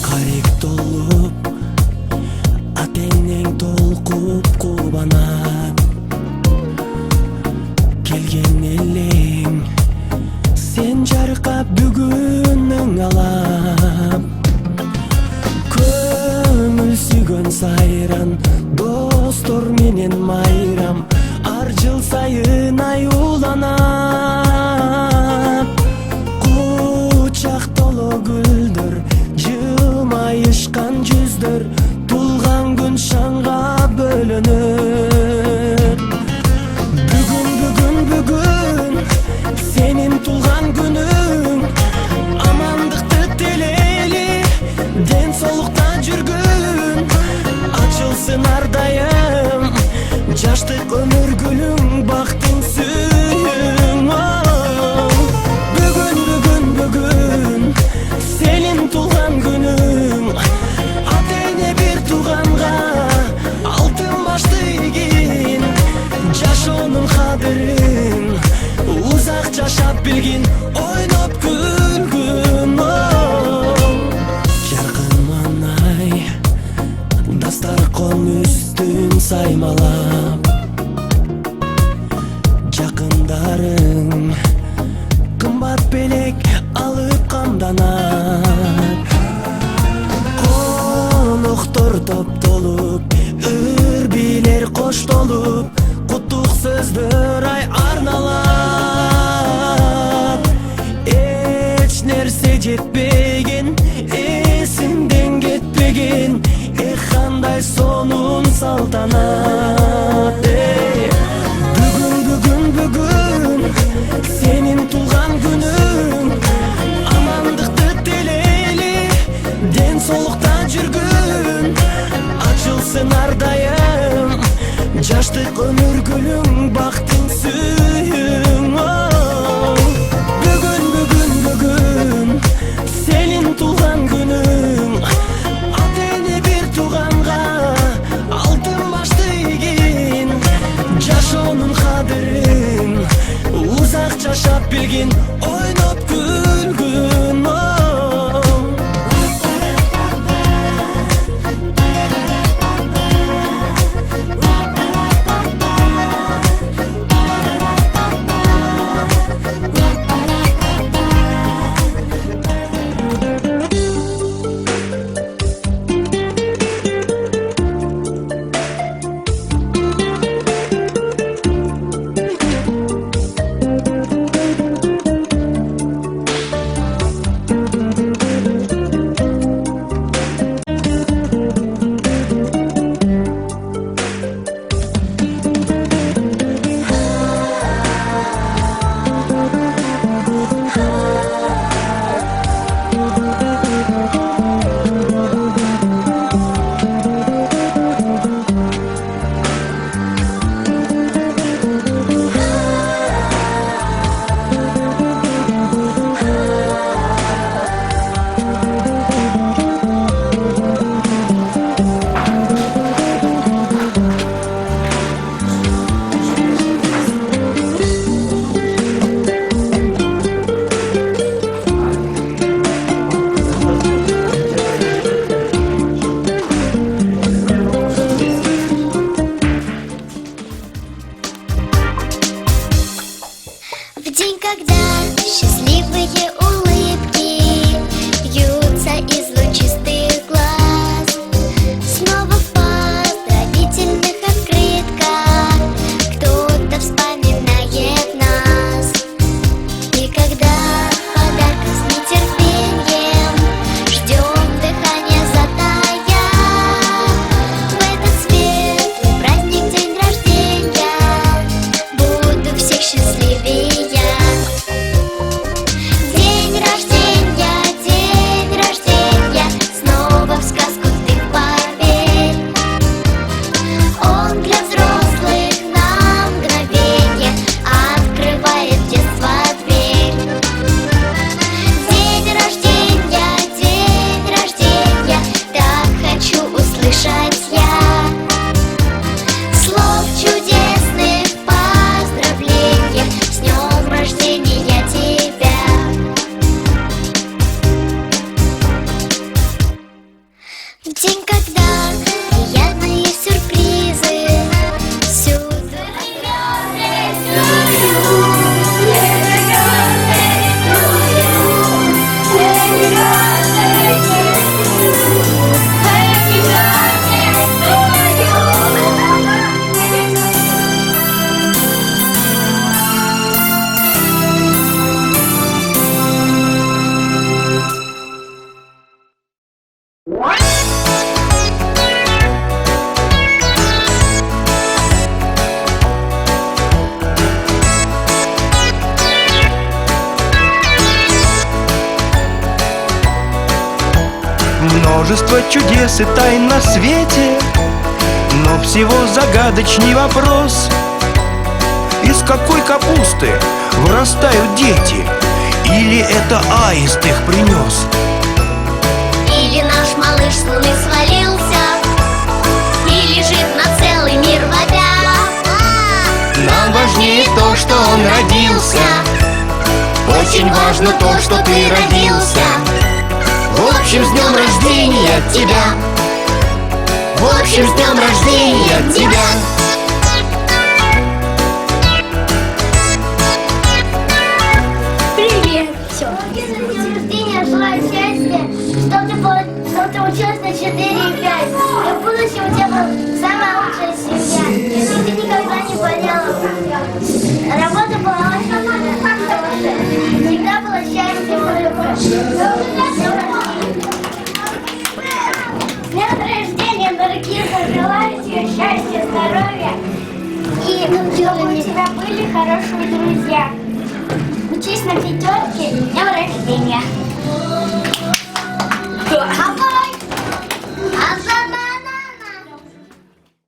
Карек толуп атеңнең толкуп кубанат келген элең сен жаркап бүгүнүң алап көңүл сүйгөн сайран достор менен майрам ар жыл сайын аюуланат кучак толо гүлдөр жылмайышкан жүздөр тулган күн шаңга бөлөнөт бүгүн сенин тулган күнүң амандыкты тилейли ден соолукта жүргүн ачылсын ар дайым жаштык өмүр гүлүң бактың сүйүң бүгүн сенин тулган күнүң ата эне бир тууганга алтын башты ийгин жашоонун кадырын узак жашап билгин ойноп күлгүн жаркын маанай дастаркон үстүн саймалап жакындарың кымбат белек алып камданат коноктор топтолуп үрбилер коштолуп куттук сөздөр ай арналат эч нерсе жетпеген эсинден кетпеген кандай сонун салтанат бүгүн сенин тулган күнүң амандыкты тилейли ден соолукта жүргүн ачылсын ар дайым жаштык өмүр гүлүң бактың сүйүң бүгүн сенин тулган күнүң ата эне бир тууганга алтын башты ийгин жашоонун кадырын узак жашап билгин ойноп күлгүн Множество чудес и тайн на свете, но всего загадочней вопрос: из какой капусты вырастают дети? Или это аист их принес? Или наш малыш с луны свалился и лежит на целый мир вопя. Нам важнее то, что он родился. Очень важно то, что ты родился. В общем, с днем рождения тебя! В общем, с днем рождения тебя! Привет! Все. День рождения, желаю счастья, чтобы ты училась на 4 и 5. И в будущем у тебя была самая лучшая семья. И ты никогда не болела. Работа была очень хорошая. Всегда было счастье, улыбка. С днем рождения, дорогие, желаю тебе счастья, здоровья. И чтобы у тебя были хорошие друзья. Учись на 5, с днем рождения!